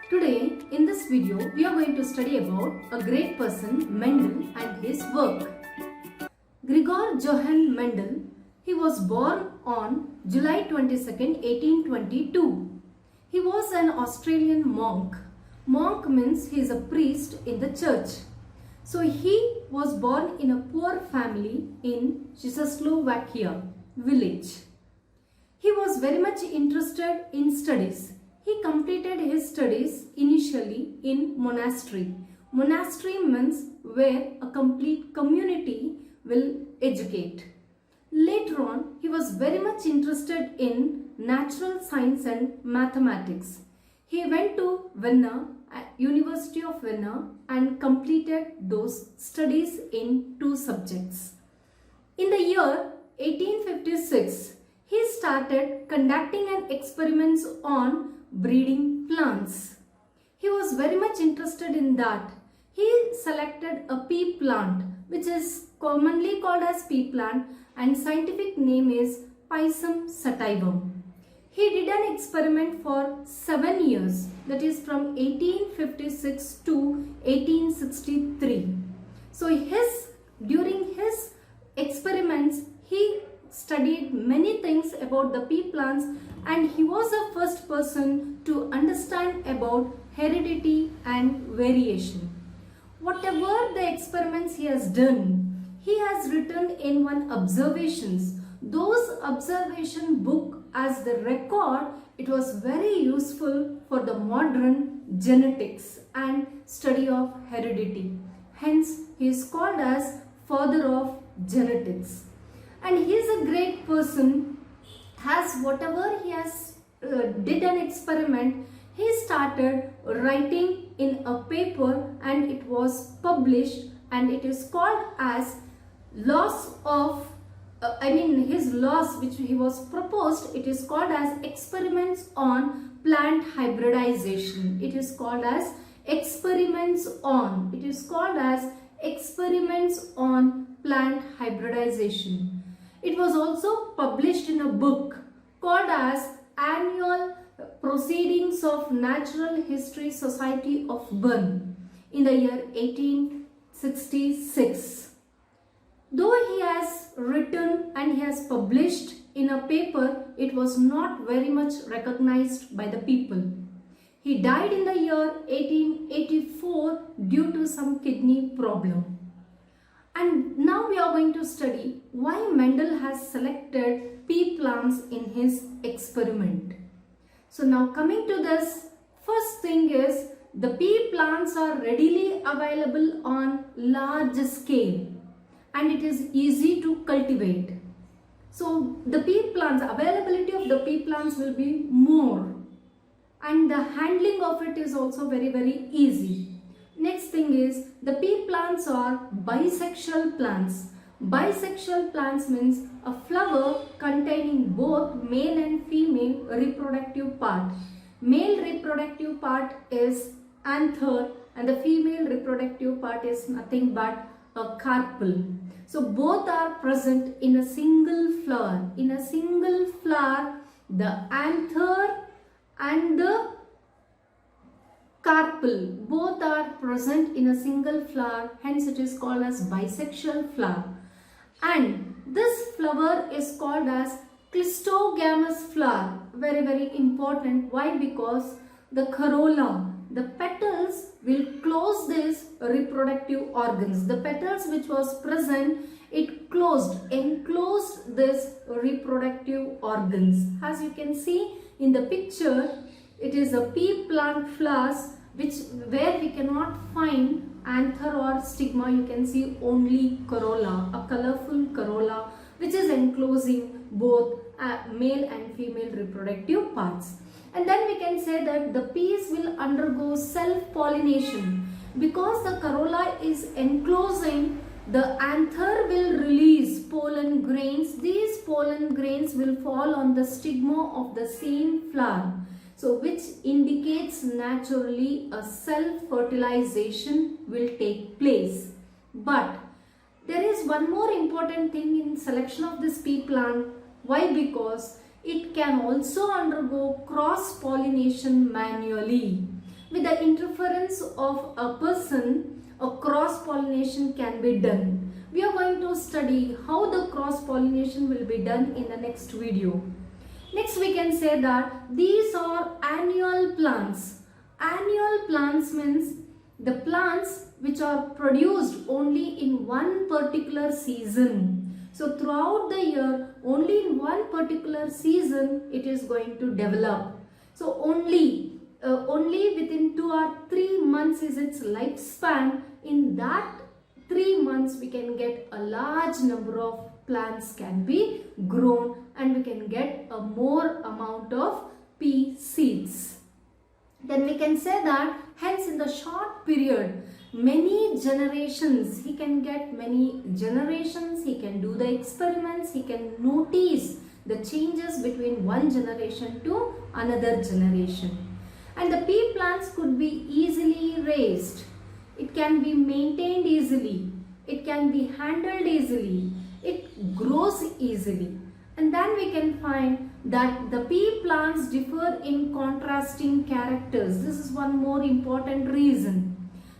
Today in this video we are going to study about a great person, Mendel, and his work. Gregor Johann Mendel, he was born on July 22nd, 1822. He was an Australian monk. Monk means he is a priest in the church. So he was born in a poor family in Czechoslovakia village. He was very much interested in studies. He completed his studies initially in monastery. Monastery means where a complete community will educate. Later on, he was very much interested in natural science and mathematics. He went to Vienna, University of Vienna, and completed those studies in 2 subjects. In the year 1856, he started conducting an experiments on breeding plants. He was very much interested in that. He selected a pea plant, which is commonly called as pea plant, and scientific name is Pisum sativum. He did an experiment for 7 years, that is from 1856 to 1863. So during his experiments, he studied many things about the pea plants, and he was the first person to understand about heredity and variation. Whatever the experiments he has done, he has written in one observations. Those observation book as the record, it was very useful for the modern genetics and study of heredity. Hence, he is called as father of genetics. And he is a great person. Has whatever he has did an experiment, he started writing in a paper and it was published, and it is called as his laws which he was proposed, it is called as experiments on plant hybridization. It is called as experiments on plant hybridization. It was also published in a book called as Annual Proceedings of Natural History Society of Bern in the year 1866. Though he has written and he has published in a paper, it was not very much recognized by the people. He died in the year 1884 due to some kidney problem. And now we are going to study why Mendel has selected pea plants in his experiment. So now coming to this, first thing is the pea plants are readily available on large scale and it is easy to cultivate. So the pea plants, availability of the pea plants will be more, and the handling of it is also very, very easy. Next thing is the pea plants are bisexual plants. Bisexual plants means a flower containing both male and female reproductive part. Male reproductive part is anther and the female reproductive part is nothing but a carpel. So both are present in a single flower. In a single flower, the anther and the carpel both are present in a single flower, hence it is called as bisexual flower. And this flower is called as clistogamous flower. Very, very important. Why? Because the corolla, the petals will close these reproductive organs. The petals which was present, it enclosed this reproductive organs. As you can see in the picture, it is a pea plant flowers where we cannot find anther or stigma. You can see only corolla, a colorful corolla which is enclosing both male and female reproductive parts. And then we can say that the peas will undergo self-pollination. Because the corolla is enclosing, the anther will release pollen grains. These pollen grains will fall on the stigma of the same flower. So which indicates naturally a self-fertilization will take place. But there is one more important thing in selection of this pea plant. Why? Because it can also undergo cross-pollination manually. with the interference of a person, a cross-pollination can be done. We are going to study how the cross-pollination will be done in the next video. Next we can say that these are annual plants. Annual plants means the plants which are produced only in one particular season. So throughout the year, only in one particular season it is going to develop. So only within 2 or 3 months is its lifespan. In that 3 months we can get a large number of plants can be grown and we can get a more amount of pea seeds. Then we can say that hence in the short period, many generations, he can get many generations, he can do the experiments, he can notice the changes between one generation to another generation. And the pea plants could be easily raised. It can be maintained easily. It can be handled easily. It grows easily. And then we can find that the pea plants differ in contrasting characters. This is one more important reason.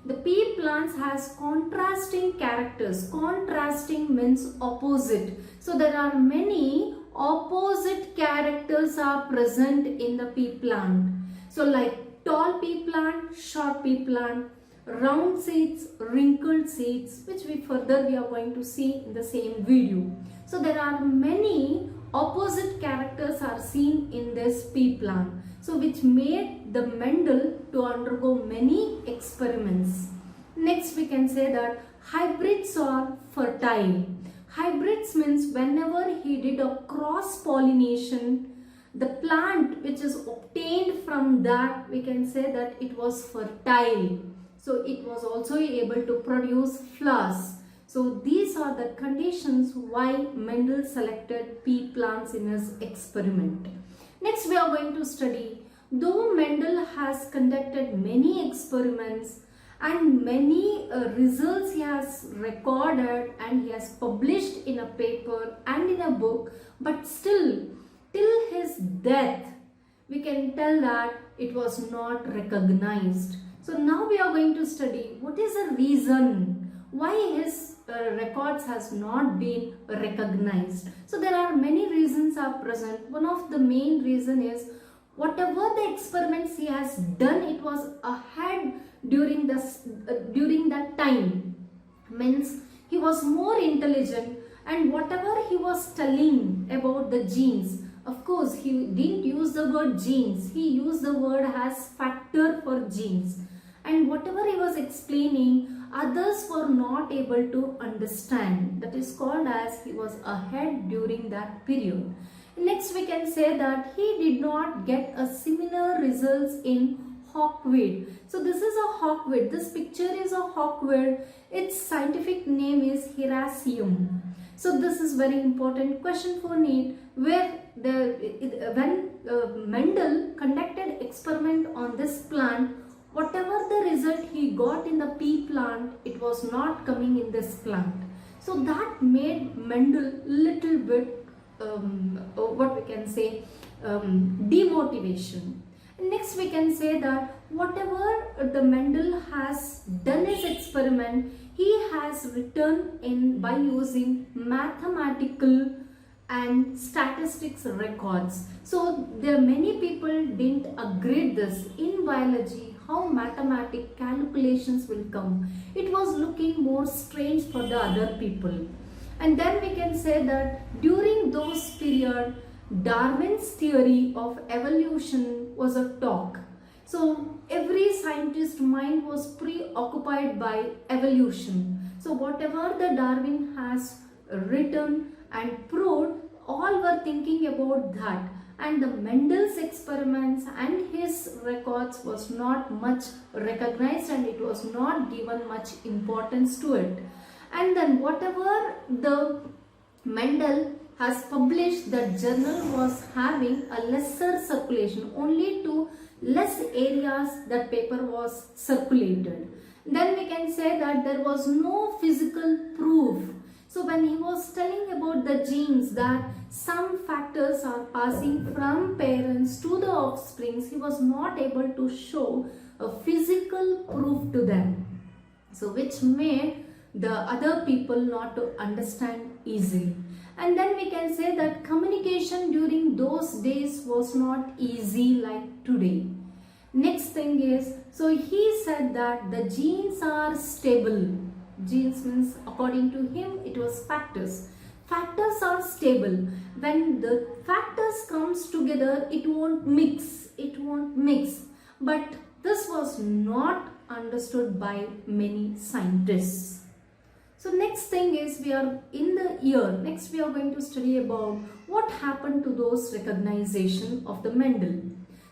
The pea plants has contrasting characters. Contrasting means opposite. So there are many opposite characters are present in the pea plant. So like tall pea plant, short pea plant, round seeds, wrinkled seeds, which we are going to see in the same video. So there are many opposite characters are seen in this pea plant. So which made the Mendel to undergo many experiments. Next we can say that hybrids are fertile. Hybrids means whenever he did a cross pollination, the plant which is obtained from that, we can say that it was fertile. So it was also able to produce flowers. So these are the conditions why Mendel selected pea plants in his experiment. Next we are going to study, though Mendel has conducted many experiments and many results he has recorded and he has published in a paper and in a book, but still till his death we can tell that it was not recognized. So now we are going to study what is the reason why his records has not been recognized. So there are many reasons are present. One of the main reason is whatever the experiments he has done, it was ahead during that time. Means he was more intelligent and whatever he was telling about the genes, of course he didn't use the word genes, he used the word as factor for genes. And whatever he was explaining, others were not able to understand. That is called as he was ahead during that period. Next we can say that he did not get a similar results in hawkweed. So this is a hawkweed. This picture is a hawkweed. Its scientific name is Hieracium. So this is very important question for NEET, where when Mendel conducted experiment on this plant, whatever the result he got in the pea plant, it was not coming in this plant. So that made Mendel little bit what we can say demotivation. Next we can say that whatever the Mendel has done his experiment, he has written in by using mathematical and statistics records. So there many people didn't agree this in biology, how mathematic calculations will come. It was looking more strange for the other people. And then we can say that during those period, Darwin's theory of evolution was a talk. So every scientist mind was preoccupied by evolution. So whatever the Darwin has written and proved, all were thinking about that. And the Mendel's experiments and his records was not much recognized and it was not given much importance to it. And then whatever the Mendel has published, that journal was having a lesser circulation, only to less areas that paper was circulated. Then we can say that there was no physical proof. So when he was telling about the genes, that some factors are passing from parents to the offsprings, he was not able to show a physical proof to them. So which made the other people not to understand easily. And then we can say that communication during those days was not easy like today. Next thing is, so he said that the genes are stable. Genes means, according to him, it was factors. Factors are stable. When the factors comes together, it won't mix. It won't mix. But this was not understood by many scientists. So next thing is, we are in the year. Next we are going to study about what happened to those recognition of the Mendel.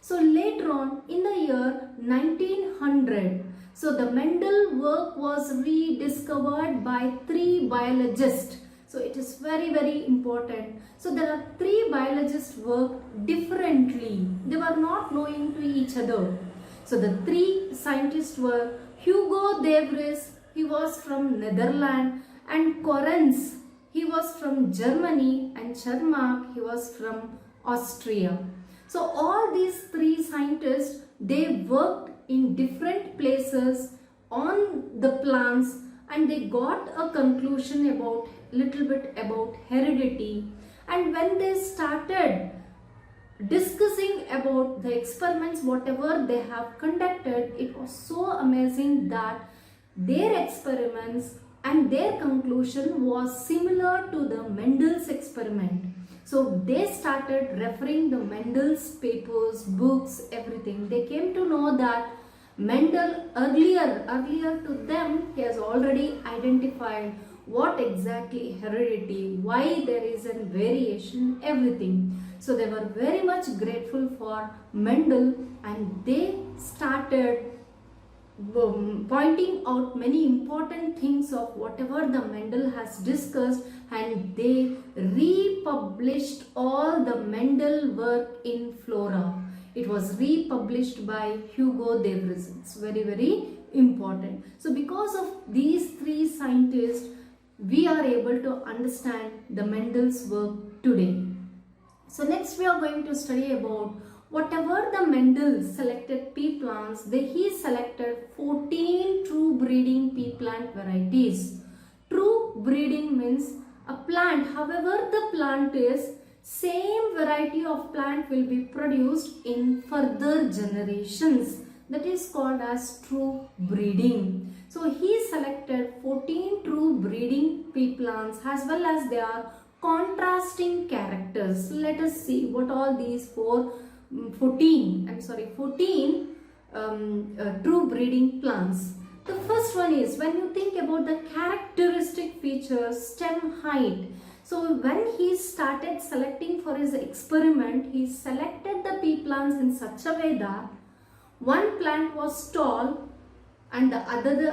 So later on in the year 1900, so the Mendel work was rediscovered by 3 biologists. So it is very, very important. So there are 3 biologists worked differently. They were not knowing to each other. So the 3 scientists were Hugo de Vries, he was from Netherlands, and Correns, he was from Germany, and Chermak, he was from Austria. So all these 3 scientists, they worked in different places on the plants, and they got a conclusion about little bit about heredity. And when they started discussing about the experiments whatever they have conducted, it was so amazing that their experiments and their conclusion was similar to the Mendel's experiment. So they started referring the Mendel's papers, books, everything. They came to know that Mendel earlier to them, he has already identified what exactly heredity, why there is a variation, everything. So they were very much grateful for Mendel, and they started pointing out many important things of whatever the Mendel has discussed, and they republished all the Mendel work in Flora. It was republished by Hugo de Vries. It's very, very important. So because of these 3 scientists, we are able to understand the Mendel's work today. So next we are going to study about whatever the Mendel selected pea plants, he selected 14 true breeding pea plant varieties. True breeding means a plant, however the plant is, same variety of plant will be produced in further generations. That is called as true breeding. So he selected 14 true breeding pea plants, as well as their contrasting characters. Let us see what all these 14 true breeding plants. The first one is, when you think about the characteristic features, stem height. So when he started selecting for his experiment, he selected the pea plants in such a way that one plant was tall and the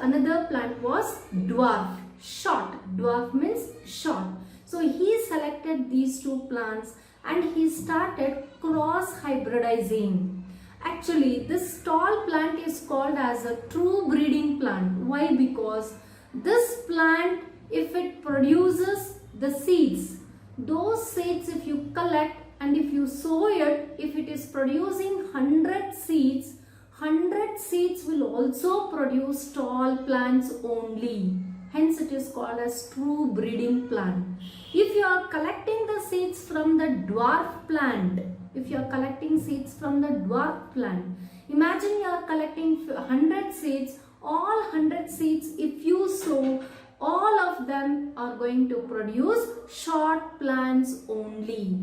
another plant was dwarf, short. Dwarf means short. So he selected these 2 plants and he started cross hybridizing. Actually, this tall plant is called as a true breeding plant. Why? Because this plant, if it produces the seeds, those seeds if you collect and if you sow it, if it is producing 100 seeds, 100 seeds will also produce tall plants only. Hence it is called as true breeding plant. If you are collecting the seeds from the dwarf plant, imagine you are collecting 100 seeds, all 100 seeds if you sow, all of them are going to produce short plants only.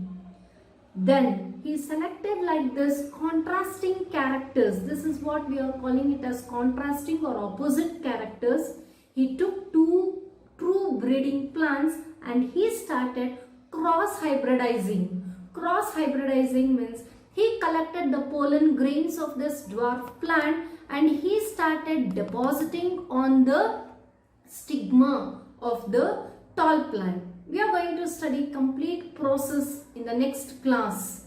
Then he selected like this contrasting characters. This is what we are calling it as contrasting or opposite characters. He took 2 true breeding plants and he started cross hybridizing. Cross hybridizing means he collected the pollen grains of this dwarf plant and he started depositing on the stigma of the tall plant. We are going to study complete process in the next class.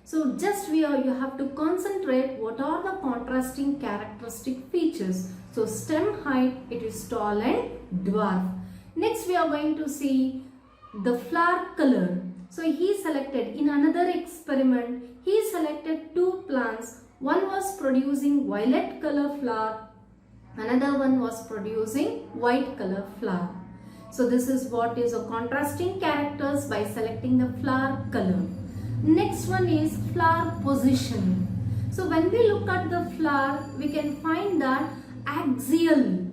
So just you have to concentrate what are the contrasting characteristic features. So stem height, it is tall and dwarf. Next we are going to see the flower color. So he selected, in another experiment, he selected two plants. One was producing violet color flower, another one was producing white color flower. So this is what is a contrasting characters by selecting the flower color. Next one is flower position. So when we look at the flower, we can find that axial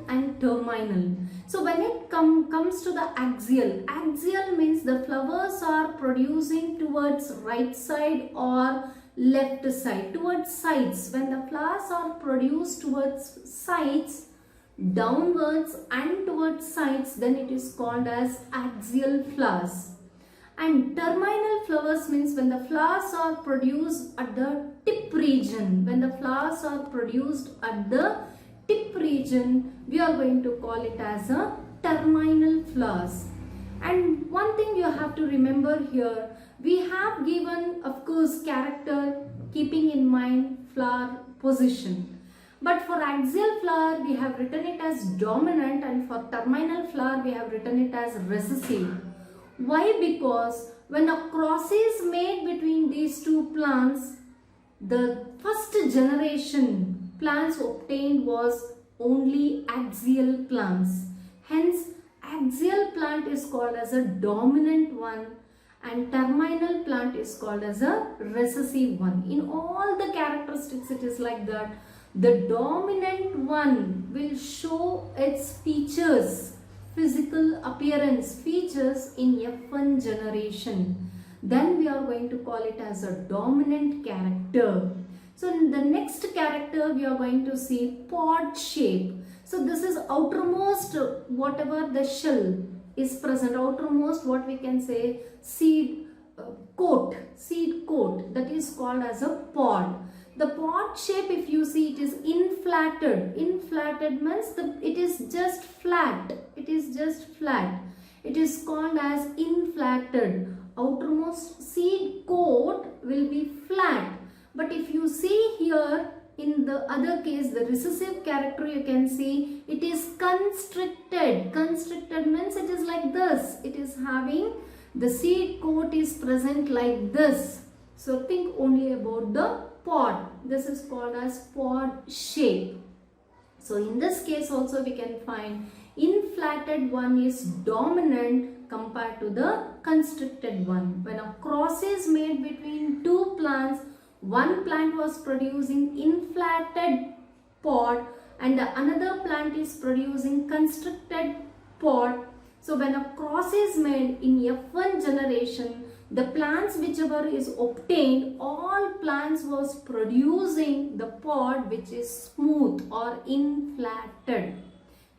and terminal. So when it comes to the axial means the flowers are producing towards right side or left side, towards sides. When the flowers are produced towards sides, downwards and towards sides, then it is called as axial flowers. And terminal flowers means when the flowers are produced at the tip region. When the flowers are produced at the tip region, we are going to call it as a terminal flowers. And one thing you have to remember here, we have given, of course, character keeping in mind flower position. But for axial flower, we have written it as dominant, and for terminal flower, we have written it as recessive. Why? Because when a cross is made between these two plants, the first generation plants obtained was only axial plants. Hence, axial plant is called as a dominant one and terminal plant is called as a recessive one. In all the characteristics, it is like that. The dominant one will show its features, physical appearance features in F1 generation. Then we are going to call it as a dominant character. So in the next character we are going to see pod shape. So this is outermost, whatever the shell is present, outermost what we can say seed coat, that is called as a pod. The pod shape, if you see, it is inflated. Inflated means it is just flat. It is just flat. It is called as inflated. Outermost seed coat will be flat. But if you see here, in the other case, the recessive character, you can see it is constricted. Constricted means it is like this. It is having, the seed coat is present like this. So think only about the pod. This is called as pod shape. So in this case also we can find inflated one is dominant compared to the constricted one. When a cross is made between two plants, one plant was producing inflated pod and the another plant is producing constricted pod. So when a cross is made in F1 generation, the plants whichever is obtained, all plants was producing the pod which is smooth or inflated.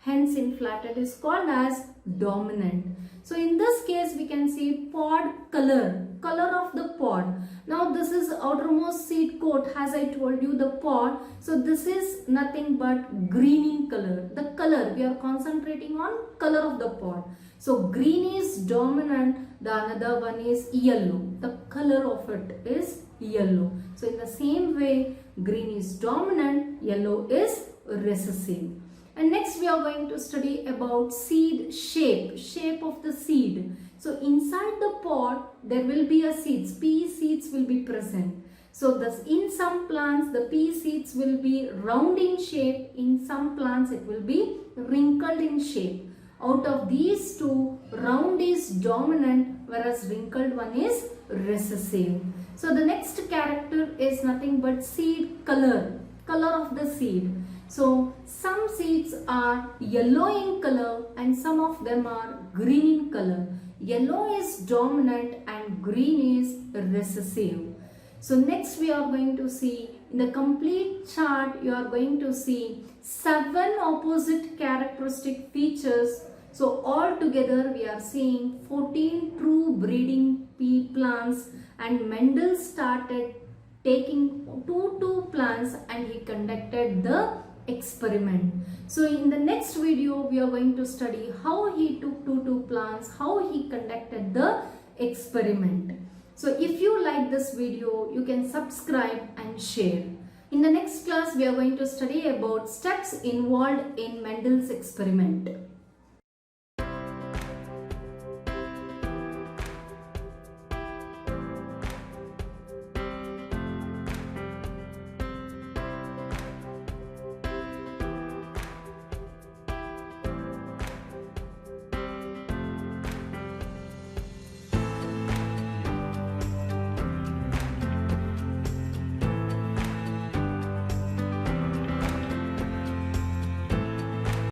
Hence inflated is called as dominant. So in this case we can see pod color of the pod. Now this is outermost seed coat, as I told you, the pod. So this is nothing but green in color. The color, we are concentrating on color of the pod. So green is dominant, the another one is yellow. The color of it is yellow. So in the same way, green is dominant, yellow is recessive. And next we are going to study about seed shape of the seed. So inside the pod there will be a seeds, pea seeds will be present. So thus in some plants the pea seeds will be round in shape, in some plants it will be wrinkled in shape. Out of these two, round is dominant whereas wrinkled one is recessive. So the next character is nothing but seed color of the seed. So some seeds are yellow in color and some of them are green in color. Yellow is dominant and green is recessive. So next we are going to see, in the complete chart you are going to see 7 opposite characteristic features. So all together we are seeing 14 true breeding pea plants, and Mendel started taking two plants and he conducted the experiment. So in the next video we are going to study how he took two plants, how he conducted the experiment. So if you like this video, you can subscribe and share. In the next class we are going to study about steps involved in Mendel's experiment.